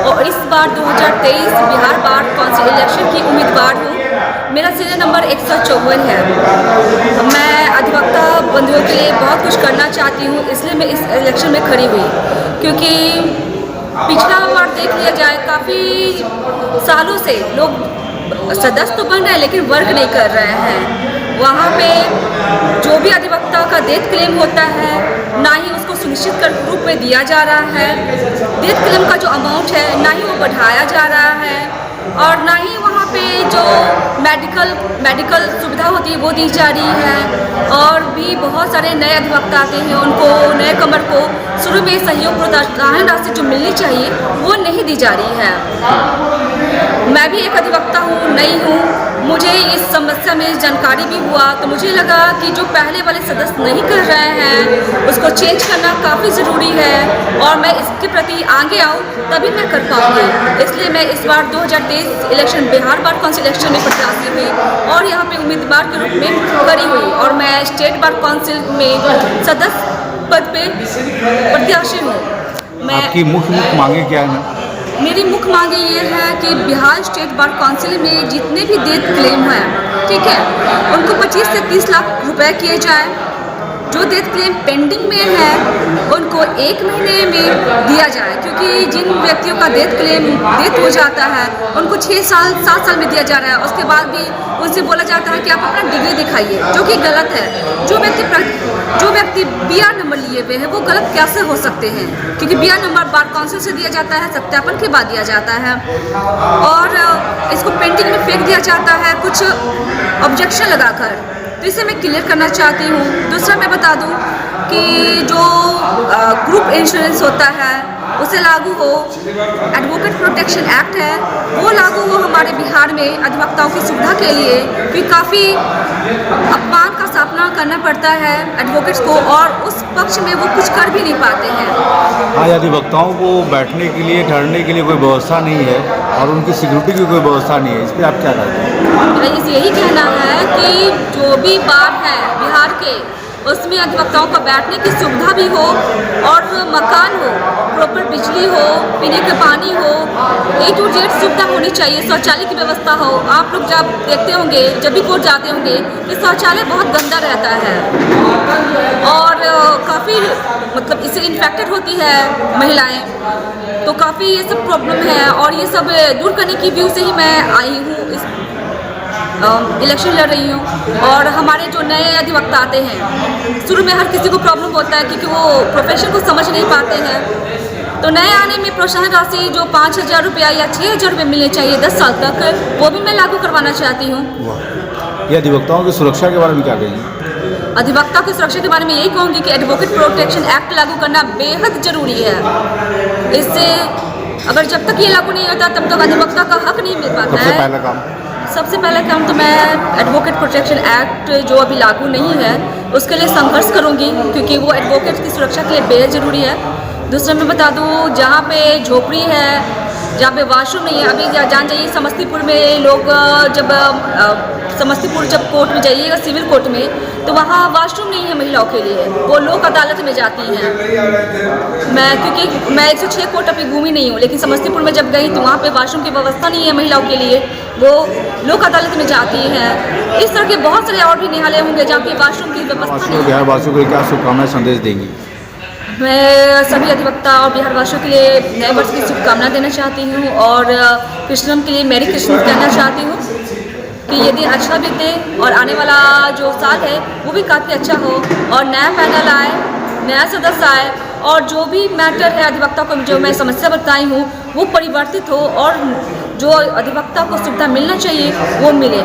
और इस बार 2023 Bihar bar council election की उम्मीदवार हूँ। मेरा सीरियल नंबर 154 है। मैं अधिवक्ता बंधुओं के लिए बहुत कुछ करना चाहती हूँ, इसलिए मैं इस इलेक्शन में खड़ी हुई। क्योंकि पिछला बार देख लिया जाए, काफ़ी सालों से लोग सदस्य तो बन रहे हैं लेकिन वर्क नहीं कर रहे हैं। वहाँ पे जो भी अधिवक्ता का डेथ क्लेम होता है, ना ही उसको सुनिश्चित कर रूप में दिया जा रहा है। डेथ क्लेम का जो अमाउंट है, ना ही वो बढ़ाया जा रहा है, और ना ही वहाँ पे जो मेडिकल सुविधा होती है वो दी जा रही है। और भी बहुत सारे नए अधिवक्ता आते हैं, उनको नए कमर को शुरू में सहयोग प्रोत्साहन राशि जो मिलनी चाहिए वो नहीं दी जा रही है। मैं भी एक अधिवक्ता हूँ, नई हूँ। मुझे इस समस्या में जानकारी भी हुआ तो मुझे लगा कि जो पहले वाले सदस्य नहीं कर रहे हैं उसको चेंज करना काफ़ी ज़रूरी है, और मैं इसके प्रति आगे आऊँ तभी मैं कर पाऊँगी। इसलिए मैं इस बार 2023 election Bihar bar council election में प्रत्याशी हुई और यहाँ पे उम्मीदवार के रूप में खड़ी हुई, और मैं स्टेट बार काउंसिल में सदस्य पद पे प्रत्याशी हूँ। आपकी मुख्य मांगे क्या है? मेरी मुख्य मांगे ये है कि बिहार स्टेट बार काउंसिल में जितने भी डेथ क्लेम हैं, ठीक है, उनको 25 से 30 लाख रुपए किए जाए। जो डेथ क्लेम पेंडिंग में है उनको 1 महीने में दिया जाए, क्योंकि जिन व्यक्तियों का डेथ हो जाता है उनको 6 साल 7 साल में दिया जा रहा है। उसके बाद भी उनसे बोला जाता है कि आप अपना डिग्री दिखाइए, जो कि गलत है। जो व्यक्ति BR नंबर लिए हुए हैं वो गलत कैसे हो सकते हैं, क्योंकि BR नंबर बार काउंसिल से दिया जाता है, सत्यापन के बाद दिया जाता है, और इसको पेंडिंग में फेंक दिया जाता है कुछ ऑब्जेक्शन लगाकर। तो इसे मैं क्लियर करना चाहती हूँ। दूसरा मैं बता दूँ कि जो ग्रुप इंश्योरेंस होता है उसे लागू हो, एडवोकेट प्रोटेक्शन एक्ट है वो लागू हो हमारे बिहार में अधिवक्ताओं की सुविधा के लिए, क्योंकि काफ़ी अपमान का सामना करना पड़ता है एडवोकेट्स को, और उस पक्ष में वो कुछ कर भी नहीं पाते हैं। आज अधिवक्ताओं को बैठने के लिए, ठहरने के लिए कोई व्यवस्था नहीं है और उनकी सिक्योरिटी की कोई व्यवस्था नहीं है। इस पर आप क्या कहते हैं? मेरा यही कहना है कि जो भी बार है बिहार के, उसमें अधिवक्ताओं का बैठने की सुविधा भी हो, और मकान हो, प्रॉपर बिजली हो, पीने का पानी हो, A to Z सुविधा होनी चाहिए। शौचालय की व्यवस्था हो। आप लोग जब देखते होंगे, जब भी कोर्ट जाते होंगे, कि शौचालय बहुत गंदा रहता है और काफ़ी मतलब इससे इन्फेक्टेड होती है महिलाएं, तो काफ़ी ये सब प्रॉब्लम है, और ये सब दूर करने की व्यू से ही मैं आई हूँ, इस इलेक्शन लड़ रही हूँ। और हमारे जो नए अधिवक्ता आते हैं, शुरू में हर किसी को प्रॉब्लम होता है क्योंकि वो प्रोफेशन को समझ नहीं पाते हैं, तो नए आने में प्रोत्साहन राशि जो 5,000 रुपया या 6,000 रुपये मिलने चाहिए 10 साल तक, वो भी मैं लागू करवाना चाहती हूँ। ये अधिवक्ताओं की सुरक्षा के बारे में क्या कहेंगे? अधिवक्ता की सुरक्षा के बारे में यही कहूँगी कि एडवोकेट प्रोटेक्शन एक्ट लागू करना बेहद ज़रूरी है। इससे अगर जब तक ये लागू नहीं होता तब तक अधिवक्ता का हक नहीं मिल पाता है। सबसे पहला काम तो मैं एडवोकेट प्रोटेक्शन एक्ट जो अभी लागू नहीं है उसके लिए संघर्ष करूंगी, क्योंकि वो एडवोकेट की सुरक्षा के लिए बेहद ज़रूरी है। दूसरा मैं बता दूं, जहाँ पे झोपड़ी है, जहाँ पे वॉशरूम नहीं है, अभी जान जाइए समस्तीपुर में लोग समस्तीपुर जब कोर्ट में जाइएगा, सिविल कोर्ट में, तो वहाँ वॉशरूम नहीं है महिलाओं के लिए, वो लोक अदालत में जाती हैं। क्योंकि मैं 106 कोर्ट अभी घूमी नहीं हूँ, लेकिन समस्तीपुर में जब गई तो वहाँ पे वॉशरूम की व्यवस्था नहीं है महिलाओं के लिए, वो लोक अदालत में जाती हैं। इस तरह के बहुत सारे और भी न्यायालय होंगे जहाँ पे वॉशरूम की व्यवस्था नहीं है। बिहारवासियों को क्या शुभकामनाएं संदेश देंगी? मैं सभी अधिवक्ता और बिहारवासियों के लिए नए वर्ष की शुभकामना देना चाहती हूँ, और कृष्णम के लिए मैरी क्रिसमस कहना चाहती हूँ कि ये दिन अच्छा बीते और आने वाला जो साल है वो भी काफ़ी अच्छा हो, और नया पैनल आए, नया सदस्य आए, और जो भी मैटर है अधिवक्ता को जो मैं समस्या बताई हूँ वो परिवर्तित हो, और जो अधिवक्ता को सुविधा मिलना चाहिए वो मिले।